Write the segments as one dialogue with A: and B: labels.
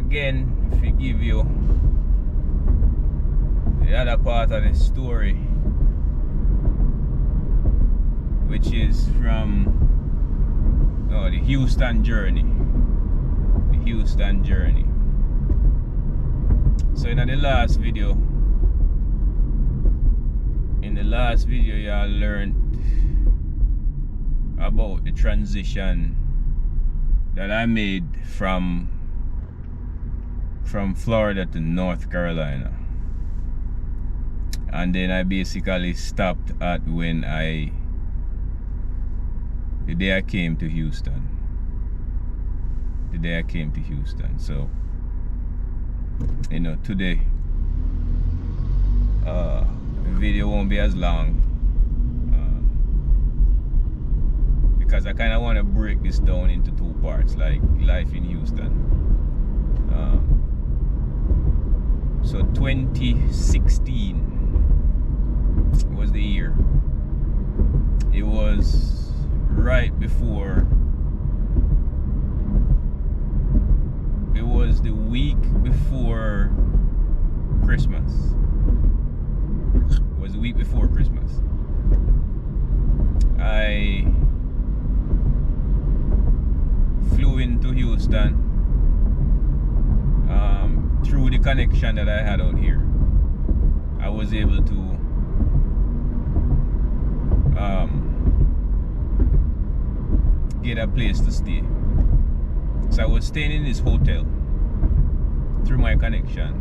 A: Again, if we give you the other part of the story, which is from the Houston journey. The Houston journey. So in the last video, y'all learned about the transition that I made from Florida to North Carolina, and then I basically stopped at the day I came to Houston. So today the video won't be as long because I kind of want to break this down into two parts, like life in Houston. So 2016 was the year. It was right before, it was the week before Christmas. It was the week before Christmas. I flew into Houston through the connection that I had out here. I was able to get a place to stay. So I was staying in this hotel through my connection.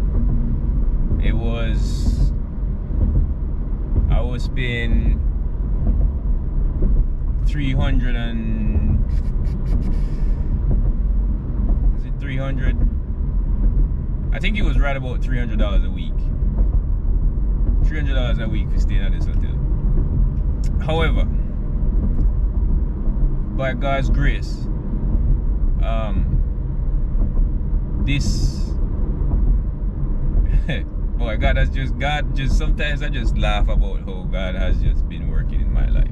A: I was paying 300 I think it was right about $300 a week. $300 a week for staying at this hotel. However, by God's grace, God just sometimes I just laugh about how God has just been working in my life.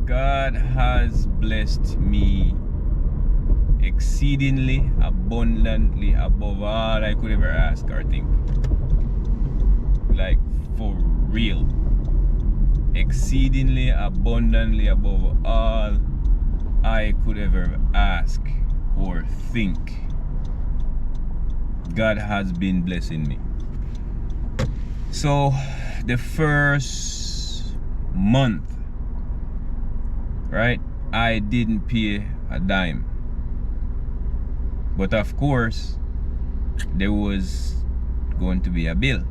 A: God has blessed me exceedingly, abundantly, above all I could ever ask or think. Like, for real. Exceedingly, abundantly, above all I could ever ask or think. God has been blessing me. So, the first month, right, I didn't pay a dime. But of course, there was going to be a bill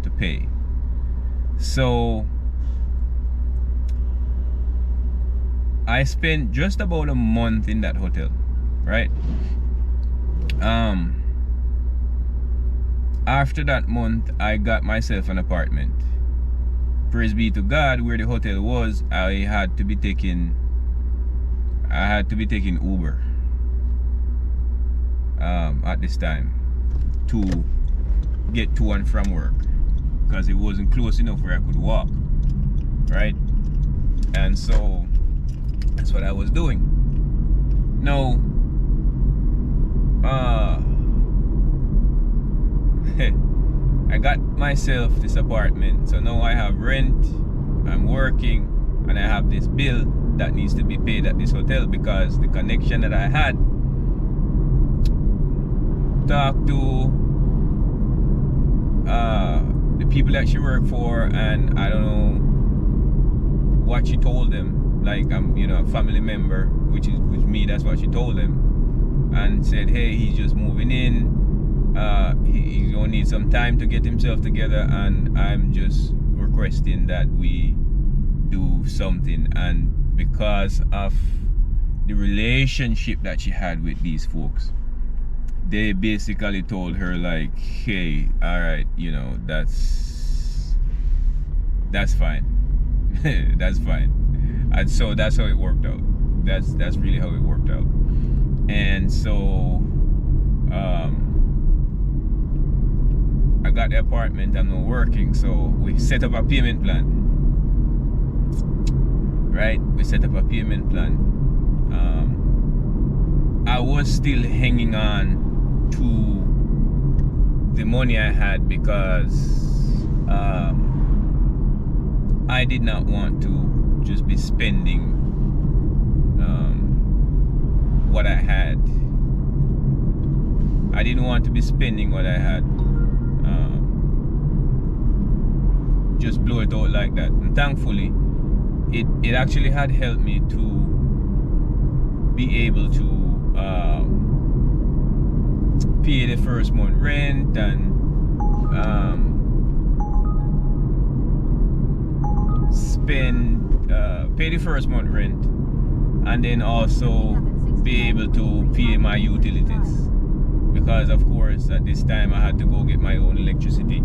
A: to pay. So I spent just about a month in that hotel, right? After that month, I got myself an apartment. Praise be to God, where the hotel was, I had to be taking Uber at this time to get to and from work, because it wasn't close enough where I could walk, right? And so that's what I was doing. Now, I got myself this apartment, so now I have rent, I'm working, and I have this bill that needs to be paid at this hotel, because the connection that I had talked to the people that she worked for, and I don't know what she told them. Like, I'm a family member, which me, that's what she told them, and said, hey, he's just moving in, he's gonna need some time to get himself together, and I'm just requesting that we do something. And because of the relationship that she had with these folks, they basically told her, like, hey, all right, that's fine. That's fine. And so that's how it worked out. That's really how it worked out. And so I got the apartment. I'm not working, so we set up a payment plan. Right? We set up a payment plan. I was still hanging on to the money I had because I did not want to just be spending what I had. I didn't want to be spending what I had. Just blow it out like that. And thankfully, it actually had helped me to be able to pay the first month rent and pay the first month rent, and then also be able to pay my utilities, because of course at this time I had to go get my own electricity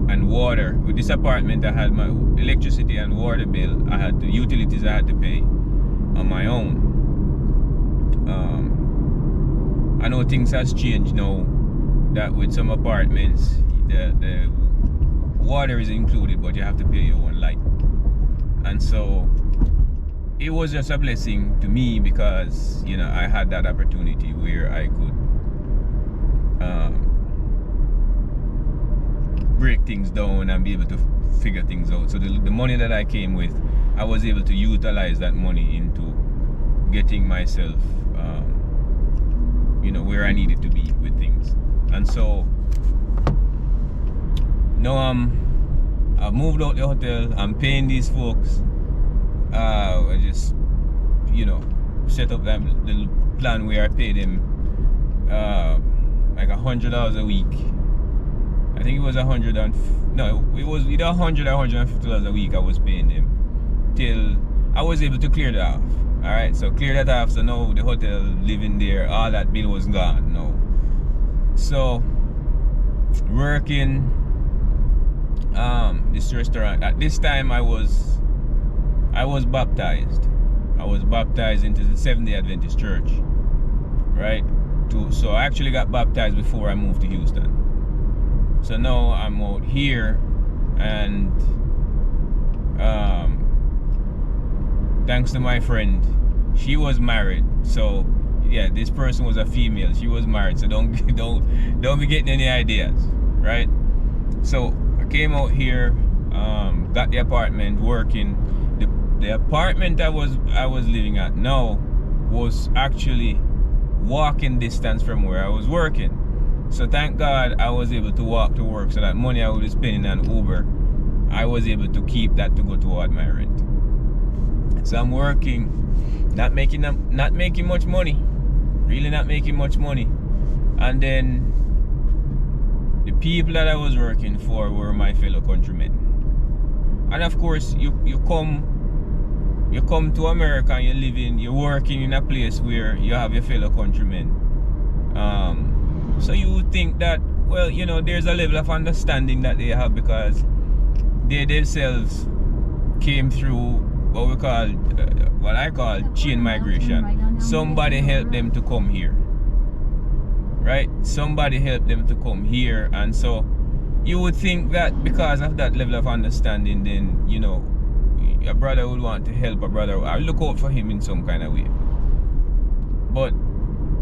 A: and water. With this apartment I had my electricity and water bill. I had the utilities I had to pay on my own. I know things has changed now, that with some apartments the water is included, but you have to pay your own light. And so it was just a blessing to me, because you know I had that opportunity where I could break things down and be able to figure things out. So the money that I came with, I was able to utilize that money into getting myself you know, where I needed to be with things. And so now I've moved out the hotel. I'm paying these folks. I just, you know, set up that little plan where I pay them like $100 a week. I think it was it was either $100 or $150 a week I was paying them till I was able to clear that off. Alright, so clear that off. So now the hotel, living there, all that bill was gone now. So working this restaurant. At this time I was baptized. I was baptized into the Seventh-day Adventist Church. Right? So I actually got baptized before I moved to Houston. So now I'm out here, and thanks to my friend, she was married. So yeah, this person was a female. She was married. So don't be getting any ideas, right? So I came out here, got the apartment, working. The apartment I was living at now was actually walking distance from where I was working. So thank God I was able to walk to work, so that money I would be spending on Uber, I was able to keep that to go toward my rent. So I'm working, not making much money, really not making much money. And then the people that I was working for were my fellow countrymen. And of course, you come to America and you're working in a place where you have your fellow countrymen. So you would think that, well, you know, there's a level of understanding that they have, because they themselves came through what I call chain migration. Somebody helped them to come here, right? Somebody helped them to come here. And so you would think that because of that level of understanding, then, you know, a brother would want to help a brother or look out for him in some kind of way. But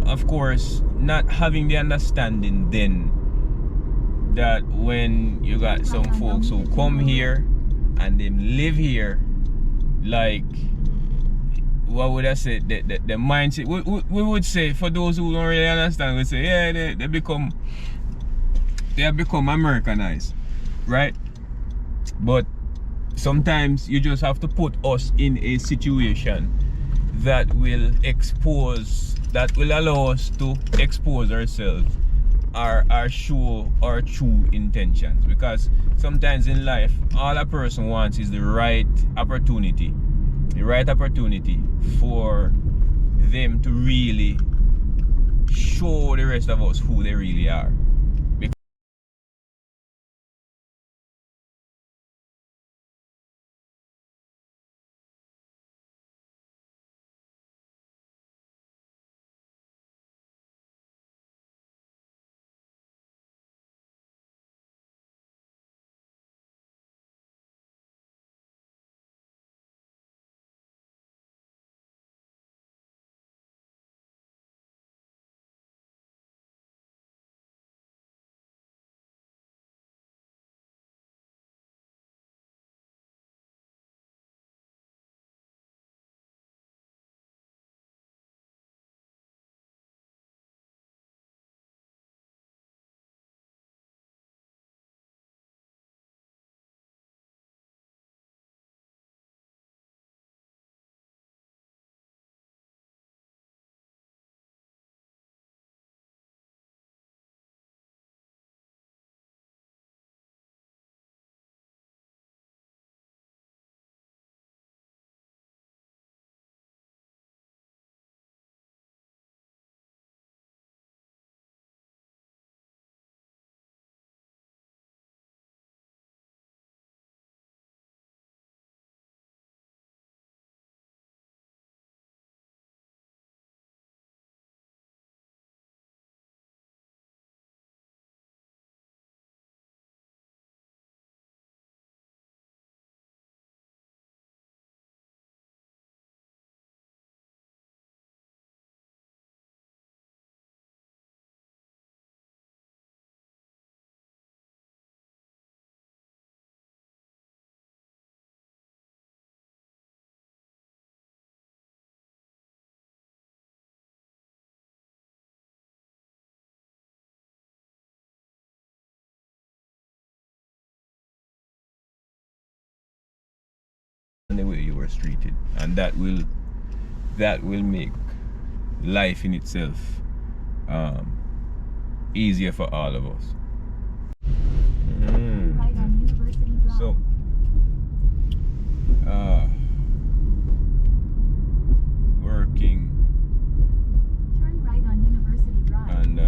A: of course, not having the understanding then that when you got some folks who come here and they live here, like, what would I say, the mindset, we would say, for those who don't really understand, we say, yeah, they have become Americanized, right? But sometimes you just have to put us in a situation that will allow us to expose ourselves, or show our true intentions. Because sometimes in life, all a person wants is the right opportunity for them to really show the rest of us who they really are. was treated, and that will make life in itself easier for all of us. So working and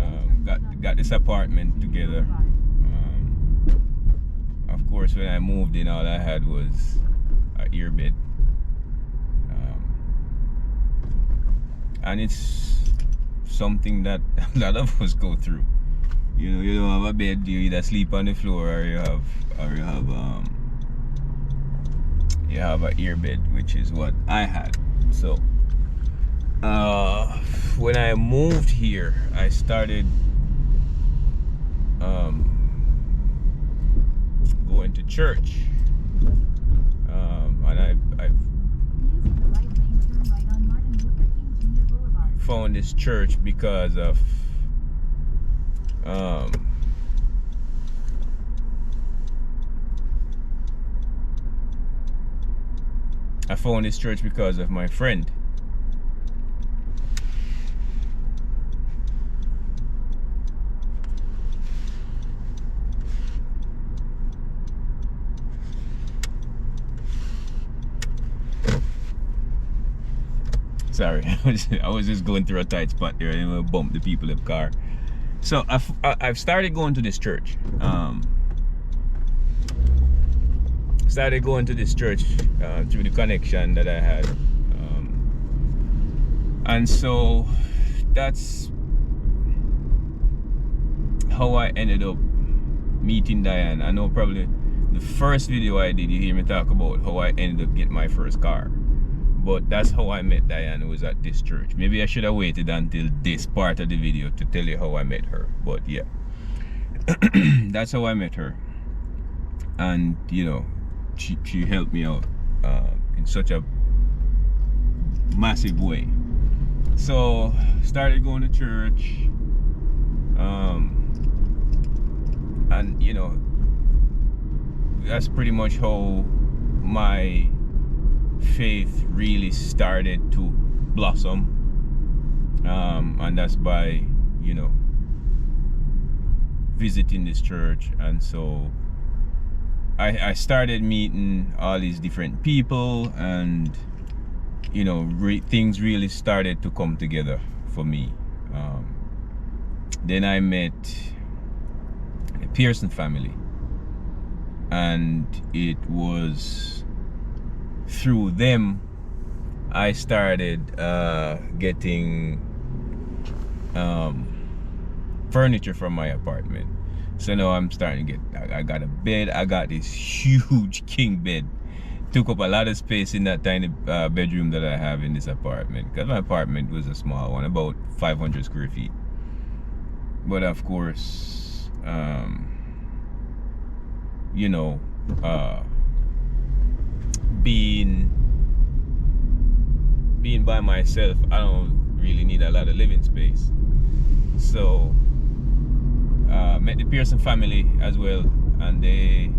A: got this apartment together. Of course, when I moved in, all I had was an earbed, and it's something that a lot of us go through. You know, you don't have a bed, you either sleep on the floor or you have an earbed, which is what I had. So when I moved here, I started going to church, and I found this church because of my friend. Sorry, I was just going through a tight spot there and I bumped the people in the car. So I've started going to this church. Started going to this church through the connection that I had, and so that's how I ended up meeting Diane. I know probably the first video I did, you hear me talk about how I ended up getting my first car. But that's how I met Diane. It was at this church. Maybe I should have waited until this part of the video to tell you how I met her. But yeah, that's how I met her. And you know, she helped me out in such a massive way. So started going to church, and you know, that's pretty much how my faith really started to blossom, and that's by, you know, visiting this church. And so I started meeting all these different people, and you know, things really started to come together for me. Then I met the Pearson family, and it was through them I started getting furniture from my apartment. So now I'm starting to get, I got a bed. I got this huge king bed. Took up a lot of space in that tiny bedroom that I have in this apartment, because my apartment was a small one, about 500 square feet. But of course, you know, being by myself, I don't really need a lot of living space. So met the Pearson family as well, and they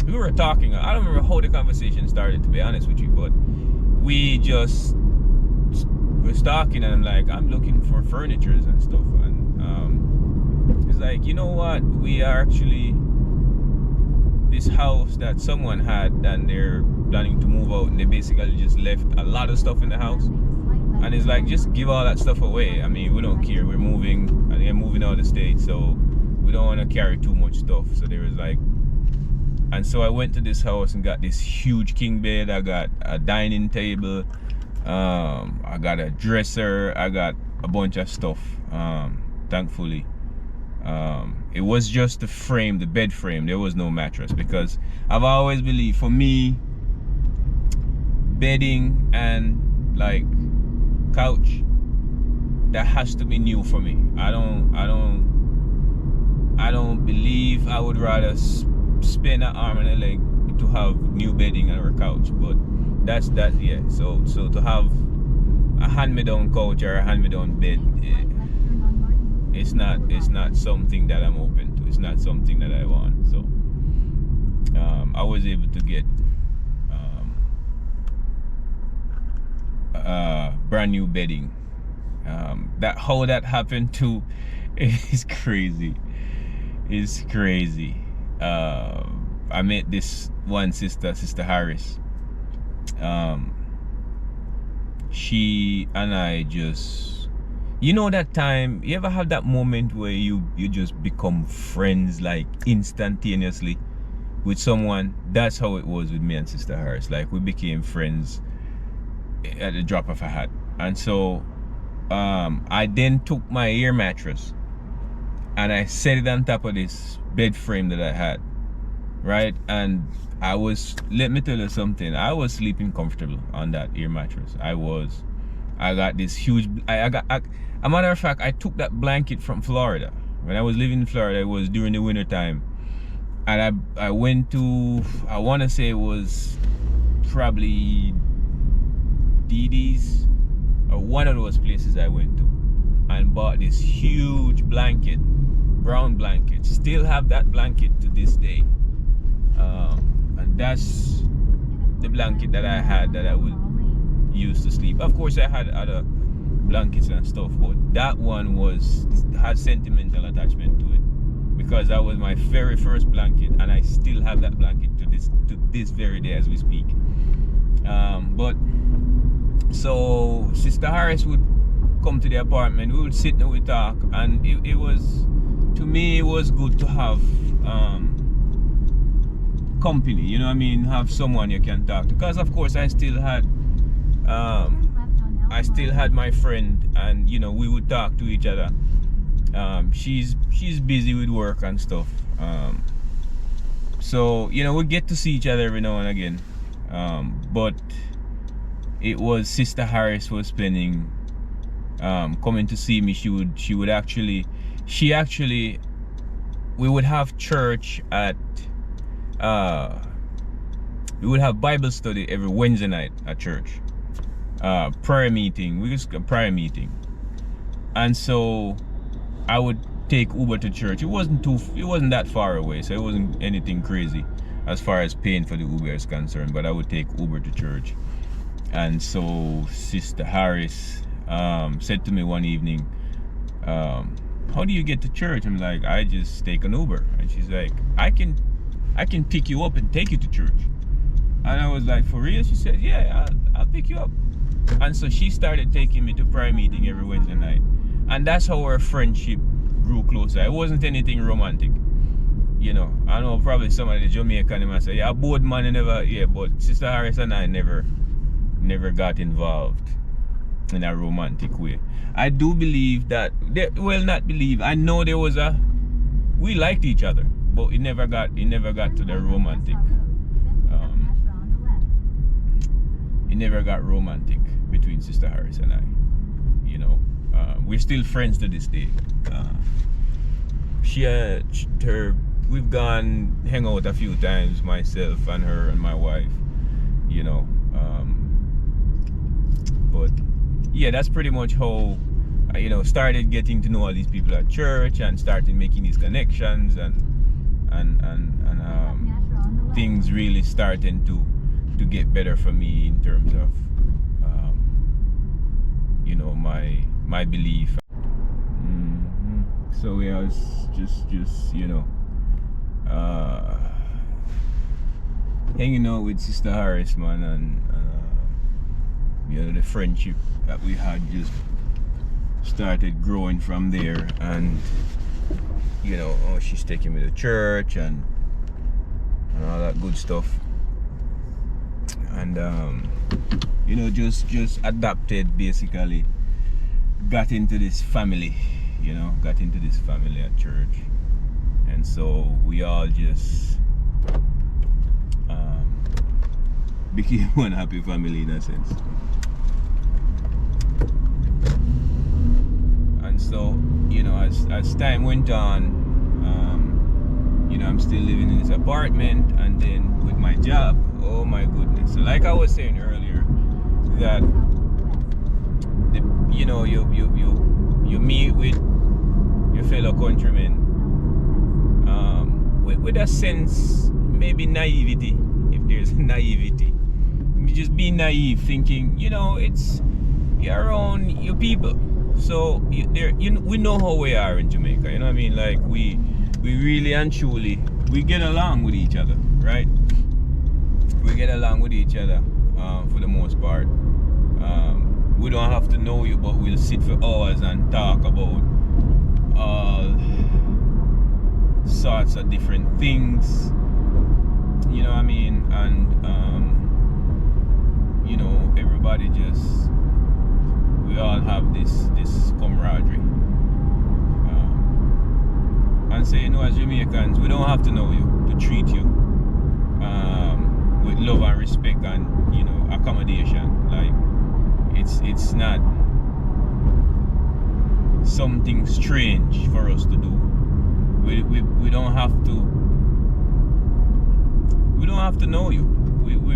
A: we were talking. I don't remember how the conversation started, to be honest with you, but we just was talking, and I'm like, I'm looking for furnitures and stuff, and it's like, you know what, we are actually, this house that someone had, and they're planning to move out, and they basically just left a lot of stuff in the house, and it's like, just give all that stuff away. I mean, we don't care, we're moving, and they're moving out of the state, so we don't want to carry too much stuff. So there was like, and so I went to this house and got this huge king bed. I got a dining table, I got a dresser, I got a bunch of stuff, thankfully. It was just the frame, the bed frame. There was no mattress, because I've always believed, for me, bedding and like couch, that has to be new for me. I don't believe I would rather spend an arm and a leg to have new bedding and a couch. But that's that, yeah. So to have a hand-me-down couch or a hand-me-down bed, it's not something that I'm open to. It's not something that I want. So I was able to get brand new bedding. That how that happened too is crazy. It's crazy. I met this one sister, Sister Harris. She and I just, you know, that time, you ever have that moment where you just become friends like instantaneously with someone? That's how it was with me and Sister Harris. Like, we became friends at the drop of a hat. And so I then took my air mattress and I set it on top of this bed frame that I had, right? And I was, let me tell you something, I was sleeping comfortable on that air mattress. I got this huge, a matter of fact, I took that blanket from Florida. When I was living in Florida, it was during the winter time. And I went to, I want to say it was probably Didi's or one of those places I went to, and bought this huge blanket, brown blanket. Still have that blanket to this day. And that's the blanket that I had that I would use to sleep. Of course, I had other blankets and stuff, but that one had sentimental attachment to it because that was my very first blanket, and I still have that blanket to this very day as we speak. But so Sister Harris would come to the apartment, we would sit and we talk, and it was, to me, it was good to have company, you know what I mean, have someone you can talk to, because of course I still had my friend, and you know, we would talk to each other. She's busy with work and stuff, so you know, we get to see each other every now and again, but it was Sister Harris was spending coming to see me. She would actually we would have church at we would have Bible study every Wednesday night at church, prayer meeting, prayer meeting. And so I would take Uber to church. It wasn't that far away, so it wasn't anything crazy as far as paying for the Uber is concerned, but I would take Uber to church. And so Sister Harris said to me one evening, how do you get to church? I'm like, I just take an Uber. And she's like, I can pick you up and take you to church. And I was like, for real? She said, yeah, I'll pick you up. And so she started taking me to prayer meeting every Wednesday night. And that's how our friendship grew closer. It wasn't anything romantic. You know, I know probably some of the Jamaican might say, yeah, both man never, yeah, but Sister Harris and I never got involved in a romantic way. I do believe that, well, not believe, I know there was we liked each other, but it never got to the romantic. It never got romantic between Sister Harris and I. You know, we're still friends to this day. We've gone hang out a few times, myself and her and my wife. You know, but yeah, that's pretty much how you know, started getting to know all these people at church and started making these connections, and things really starting to get better for me in terms of you know, my belief. So yeah, it's just you know, hanging out with Sister Harris, man, and you know, the friendship that we had just started growing from there. And you know, she's taking me to church and all that good stuff, and you know, just adapted, basically got into this family, you know, got into this family at church. And so we all just became one happy family in a sense. And so, you know, as time went on, you know, I'm still living in this apartment, and then with my job, oh my goodness. So like I was saying earlier, that you know, you meet with your fellow countrymen with a sense, maybe naivety, if there's naivety. Just be naive, thinking, you're around your people. So we know how we are in Jamaica. You know what I mean? Like we really and truly we get along with each other, right? We get along with each other for the most part. We don't have to know you, but we'll sit for hours and talk about all sorts of different things. You know what I mean? And everybody just, we all have this camaraderie. And say, as Jamaicans, we don't have to know you to treat you with love and respect and accommodation. Like it's not something strange for us to do. We don't have to know you.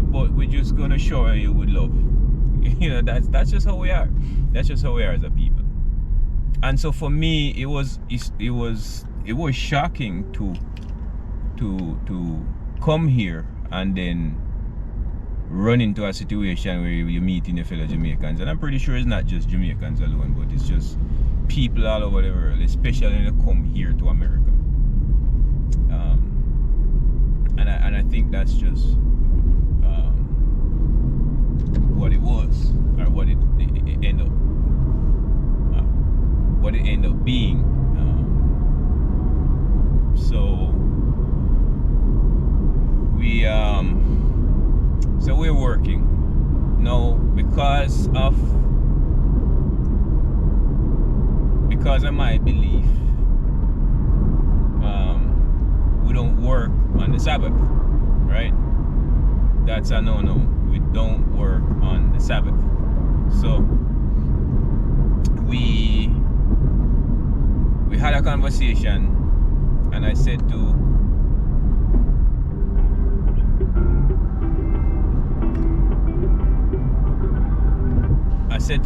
A: But we're just gonna shower you with love. That's just how we are. That's just how we are as a people. And so for me, it was shocking to come here and then run into a situation where you're meeting your fellow Jamaicans. And I'm pretty sure it's not just Jamaicans alone, but it's just people all over the world, especially when they come here to America. And I think that's just what it was, or what it ended up being. So we're working now because of my belief. We don't work on the Sabbath, right? That's a no-no. We don't work on the Sabbath. So we had a conversation, and I said to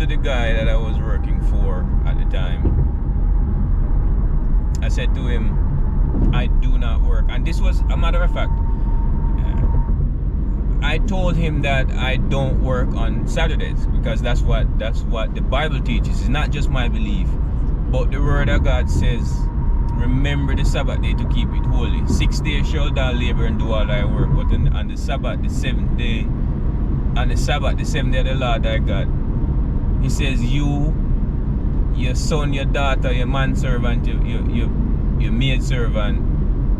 A: the guy that I was working for at the time, I said to him, I do not work. And this was, a matter of fact, I told him that I don't work on Saturdays, because that's what the Bible teaches. It's not just my belief, but the word of God says, remember the Sabbath day to keep it holy. 6 days shall thou labor and do all thy work, but on the Sabbath, the seventh day, on the Sabbath, the seventh day of the Lord thy God, he says, you, your son, your daughter, your manservant, your maidservant,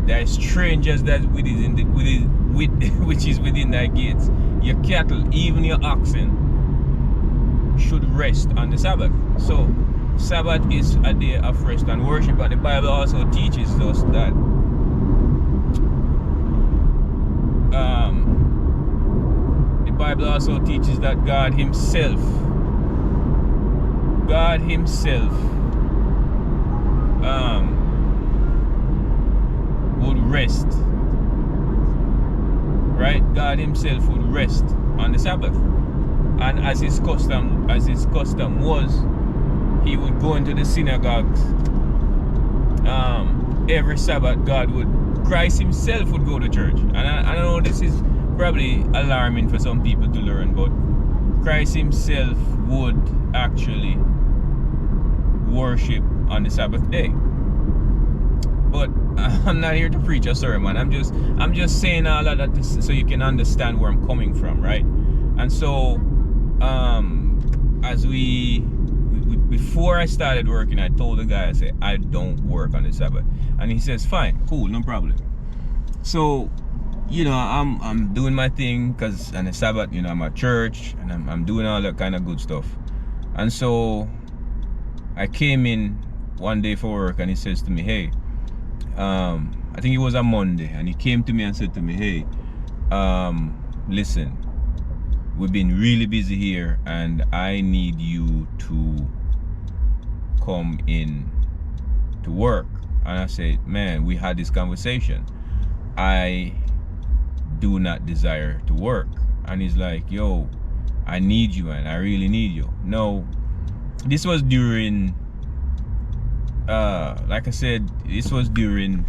A: there are strangers that which is within thy gates. Your cattle, even your oxen, should rest on the Sabbath. So Sabbath is a day of rest and worship, and the Bible also teaches us that God himself would rest, right? God himself would rest on the Sabbath, and as his custom was, he would go into the synagogues every Sabbath. Christ himself would go to church. And I know this is probably alarming for some people to learn, but Christ himself would actually worship on the Sabbath day. But I'm not here to preach a sermon. I'm just saying all of that so you can understand where I'm coming from, right? And so before I started working, I told the guy, I said, I don't work on the Sabbath. And he says, fine, cool, no problem. So I'm doing my thing, because on the Sabbath, I'm at church, and I'm doing all that kind of good stuff. And so I came in one day for work, and he says to me, hey, I think it was a Monday, and he came to me and said to me, hey, listen, we've been really busy here, and I need you to come in to work. And I said, man, we had this conversation. I do not desire to work. And he's like, yo, I need you, and I really need you. No, this was during like I said, this was during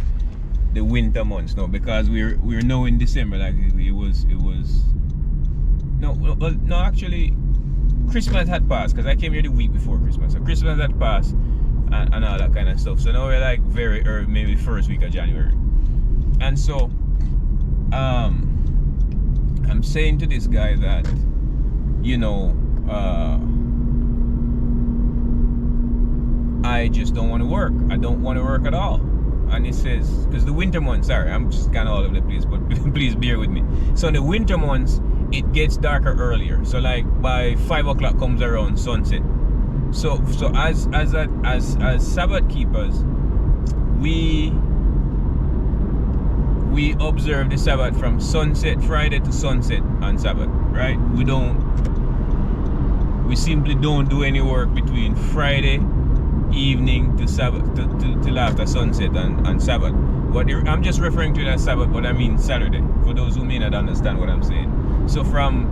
A: the winter months now, because we're now in December. Like it was no, actually Christmas had passed, because I came here the week before Christmas, so Christmas had passed and all that kind of stuff. So now we're like very early, maybe the first week of January. And so I'm saying to this guy that, you know, I just don't want to work. I don't want to work at all. And he says, because the winter months, sorry, I'm just kind of all over the place, but please bear with me. So in the winter months, it gets darker earlier. So like by 5 o'clock comes around sunset. So as Sabbath keepers, we observe the Sabbath from sunset Friday to sunset on Sabbath, right? We simply don't do any work between Friday evening to Sabbath till after sunset on Sabbath. What I'm just referring to it as Sabbath, but I mean Saturday, for those who may not understand what I'm saying. So from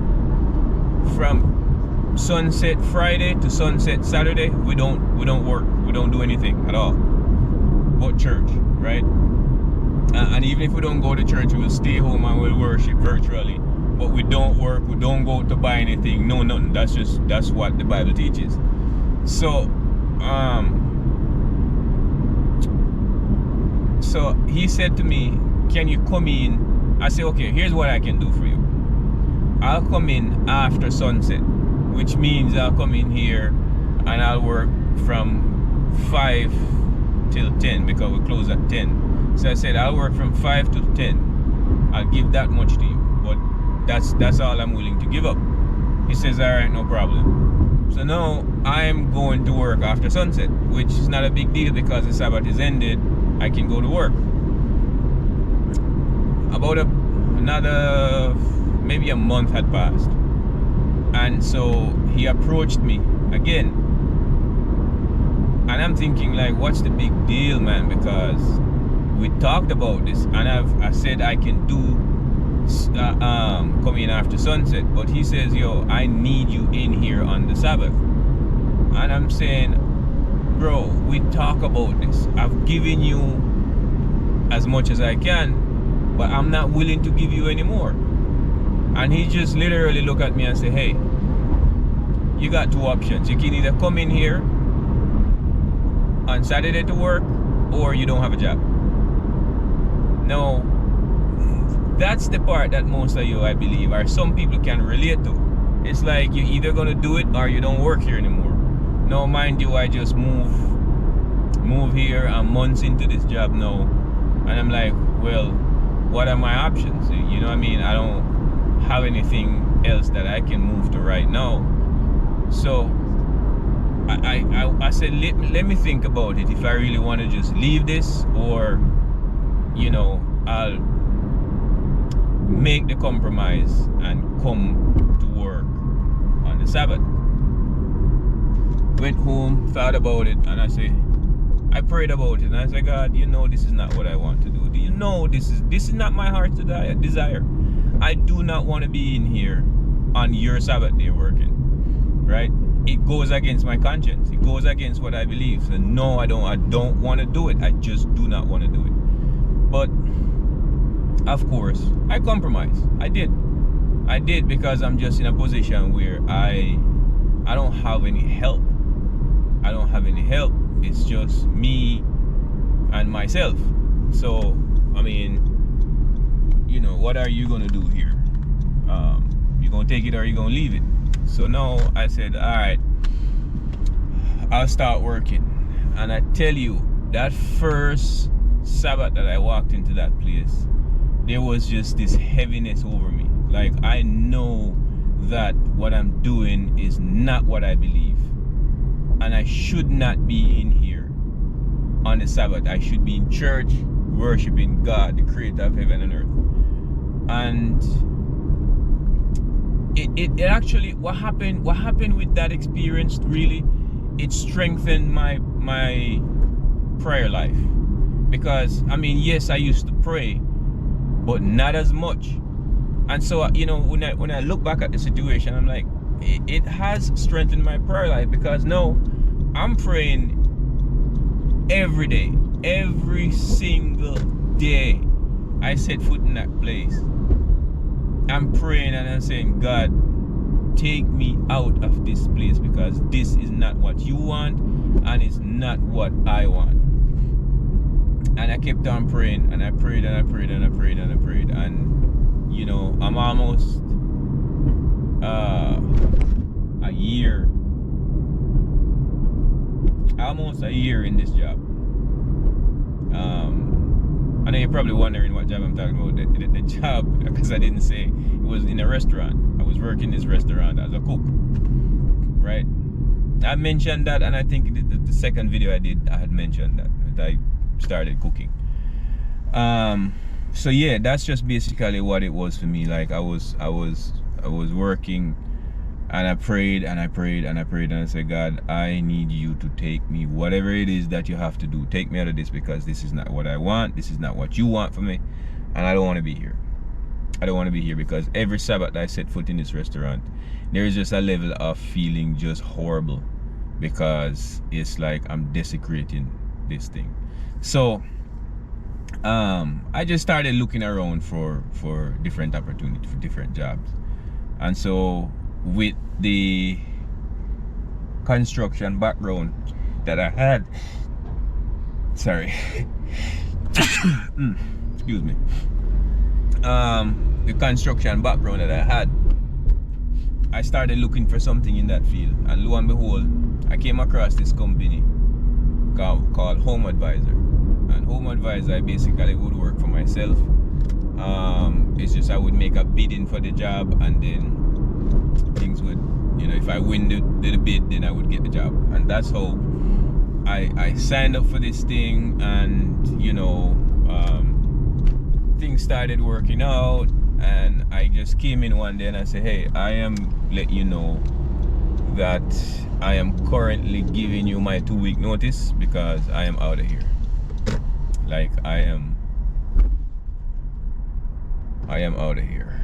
A: sunset Friday to sunset Saturday, we don't work, we don't do anything at all but church, right? And even if we don't go to church, we'll stay home and we'll worship virtually. But we don't work, we don't go to buy anything, no, nothing. That's what the Bible teaches. So so he said to me, can you come in? I said, okay, here's what I can do for you. I'll come in after sunset, which means I'll come in here and I'll work from 5 till 10, because we close at 10. So I said, I'll work from 5 to 10. I'll give that much to you, but that's all I'm willing to give up. He says, all right, no problem. So now I'm going to work after sunset, which is not a big deal because the Sabbath is ended. I can go to work. About another maybe a month had passed, and so he approached me again, and I'm thinking like, what's the big deal, man? Because we talked about this, and I said I can do come in after sunset, but he says, yo, I need you in here on the Sabbath. And I'm saying, bro, we talk about this. I've given you as much as I can, but I'm not willing to give you any more. And he just literally looked at me and said, hey, you got two options. You can either come in here on Saturday to work, or you don't have a job. Now, that's the part that most of you, I believe, or some people can relate to. It's like you're either gonna do it or you don't work here anymore. Now, mind you, I just move here. I'm months into this job now, and I'm like, well, what are my options? You know what I mean? I don't have anything else that I can move to right now. So I said, let me think about it, if I really want to just leave this, or, you know, I'll make the compromise and come to work on the Sabbath. Went home, thought about it, and I prayed about it, and I said, God, you know this is not what I want to do. Do you know this is not my heart's desire? I do not want to be in here on your Sabbath day working, right? It goes against my conscience. It goes against what I believe. So no, I don't want to do it. I just do not want to do it. But of course, I compromised. I did, because I'm just in a position where I don't have any help. I don't have any help. It's just me and myself. So, I mean, you know, what are you gonna do here? You gonna take it or you gonna leave it? So now I said, all right, I'll start working. And I tell you, that first Sabbath that I walked into that place, there was just this heaviness over me. Like, I know that what I'm doing is not what I believe, and I should not be in here on the Sabbath. I should be in church worshiping God, the creator of heaven and earth. And it actually, what happened with that experience, really, it strengthened my prayer life. Because, I mean, yes, I used to pray, but not as much. And so, you know, when I look back at the situation, I'm like, it has strengthened my prayer life, because now I'm praying every day, every single day I set foot in that place, I'm praying and I'm saying, God, take me out of this place, because this is not what you want and it's not what I want. And I kept on praying, and I prayed and I prayed and I prayed and I prayed, and you know, I'm almost a year in this job. I know you're probably wondering what job I'm talking about. The job, because I didn't say, it was in a restaurant. I was working in this restaurant as a cook, right? I mentioned that, and I think the second video I did, I had mentioned that I started cooking. So yeah, that's just basically what it was for me. Like I was working, and I prayed and I prayed and I prayed and I said, God, I need you to take me, whatever it is that you have to do, take me out of this, because this is not what I want, this is not what you want for me, and I don't want to be here. I don't want to be here, because every Sabbath that I set foot in this restaurant, there is just a level of feeling just horrible, because it's like I'm desecrating this thing. So I just started looking around for different opportunities, for different jobs. And so with the construction background that I had, sorry, excuse me, the construction background that I had, I started looking for something in that field, and lo and behold, I came across this company called Home Advisor. And Home Advisor, I basically would work for myself. It's just I would make a bidding for the job, and then things would, you know, if I win the bid, then I would get the job. And that's how I signed up for this thing, and you know, things started working out, and I just came in one day and I said, hey, I am letting you know that I am currently giving you my 2-week notice, because I am out of here. Like I am out of here.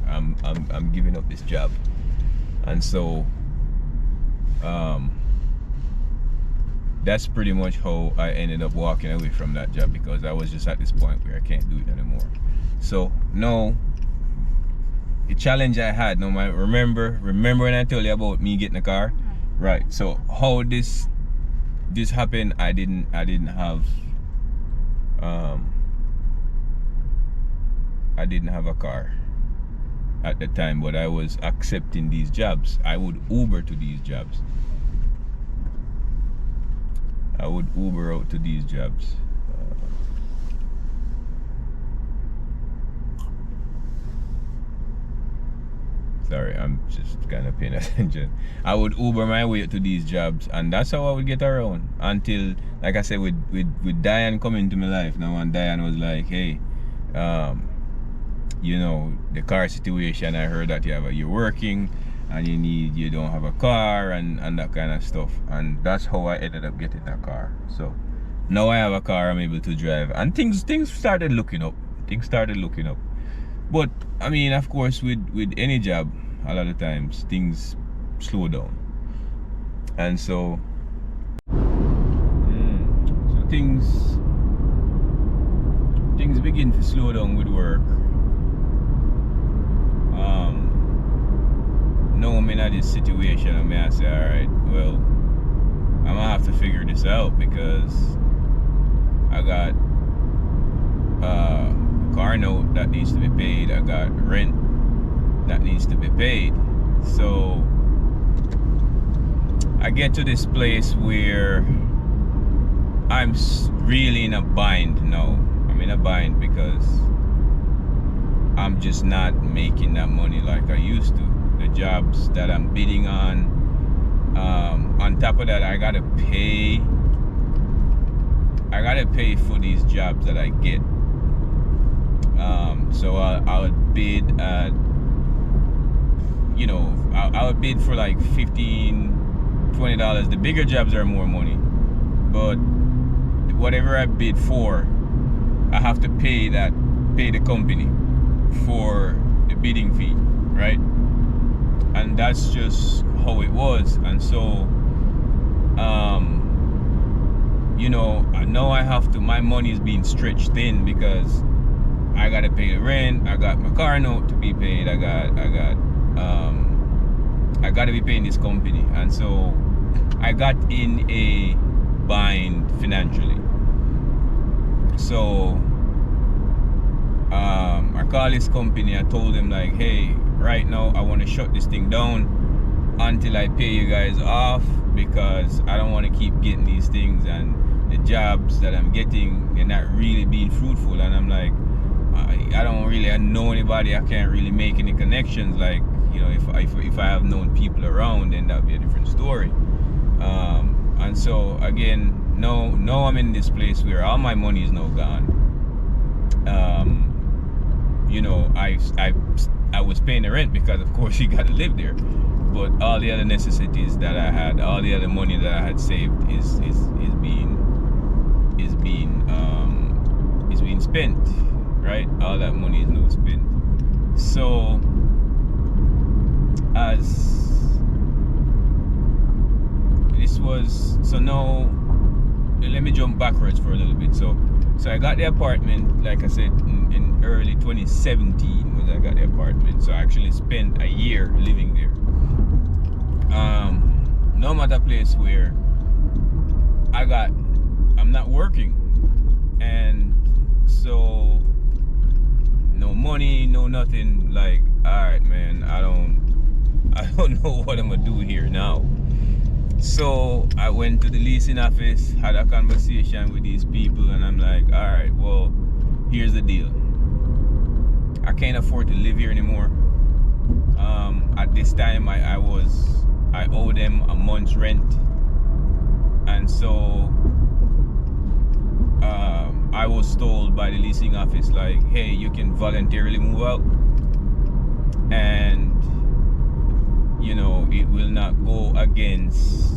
A: I'm giving up this job. And so that's pretty much how I ended up walking away from that job, because I was just at this point where I can't do it anymore. So no, the challenge I had, no, remember when I told you about me getting a car, right? So how this happened, I didn't have a car at the time, but I was accepting these jobs. I would Uber to these jobs. I would Uber out to these jobs. Sorry, I'm just kind of paying attention. I would Uber my way to these jobs, and that's how I would get around until, like I said, with Diane coming to my life now, and Diane was like, hey, you know, the car situation, I heard that you're working and you don't have a car and that kind of stuff, and that's how I ended up getting that car. So now I have a car, I'm able to drive, and things started looking up. But I mean, of course, with any job, a lot of times things slow down, and so things begin to slow down with work. Now I'm in this situation, I may say, alright, well, I'm gonna have to figure this out, because I got car note that needs to be paid, I got rent that needs to be paid. So I get to this place where I'm really in a bind now. I'm in a bind because I'm just not making that money like I used to. The jobs that I'm bidding on top of that, I gotta pay pay for these jobs that I get. So I would bid at, you know, I would bid for like $15-20. The bigger jobs are more money, but whatever I bid for, I have to pay the company for the bidding fee, right? And that's just how it was. And so you know, now I have to, my money is being stretched thin because I gotta pay the rent, I got my car note to be paid, I gotta be paying this company. And so I got in a bind financially. So I called this company. I told them like, hey, right now I want to shut this thing down until I pay you guys off, because I don't want to keep getting these things, and the jobs that I'm getting, they're not really being fruitful. And I'm like, I don't really know anybody. I can't really make any connections. Like, you know, if I have known people around, then that'd be a different story. And so again, now I'm in this place where all my money is now gone. You know, I was paying the rent because of course you gotta live there, but all the other necessities that I had, all the other money that I had saved is being spent, right? All that money is now spent. So now let me jump backwards for a little bit. So I got the apartment, like I said, in early 2017 when I got the apartment. So I actually spent a year living there. Now I'm at a place where I'm not working, and so no money, no nothing. Like, all right, man, I don't know what I'm gonna do here now. So I went to the leasing office, had a conversation with these people, and I'm like, all right, well, here's the deal. I can't afford to live here anymore. At this time, I owe them a month's rent, and so I was told by the leasing office, like, hey, you can voluntarily move out, and you know, it will not go against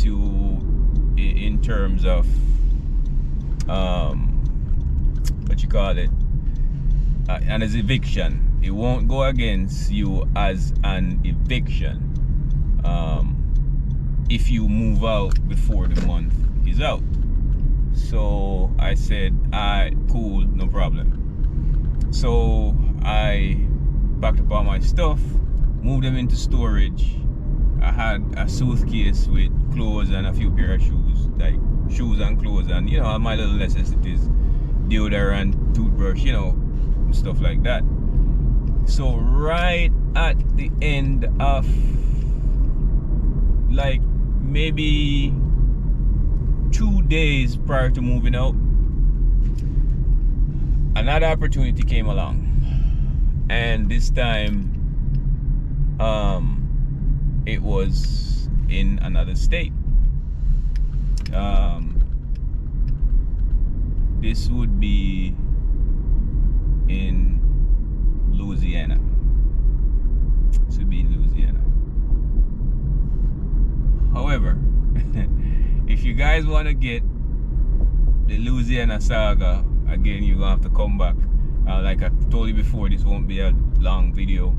A: you in terms of what you call it, and as eviction. It won't go against you as an eviction if you move out before the month is out. So I said, alright, cool, no problem. So I packed up all my stuff, moved them into storage. I had a suitcase with clothes and a few pair of shoes, like shoes and clothes, and you know, all my little necessities, deodorant, toothbrush, you know, stuff like that. So right at the end of like maybe 2 days prior to moving out, another opportunity came along, and this time it was in another state. This would be in Louisiana. This would be in Louisiana. However, if you guys want to get the Louisiana saga, again, you're gonna have to come back. Like I told you before, this won't be a long video,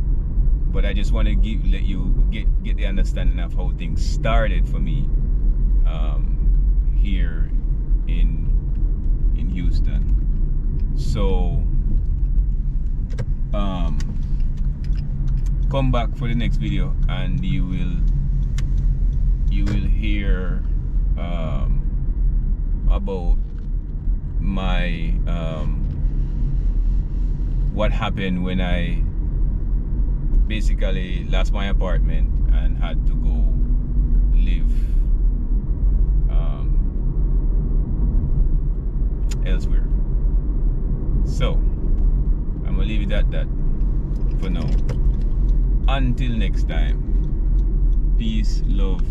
A: but I just want to let you get the understanding of how things started for me here in Houston. So come back for the next video, and you will hear about my what happened when I basically lost my apartment and had to go live elsewhere. So I'm gonna leave it at that for now. Until next time, peace, love,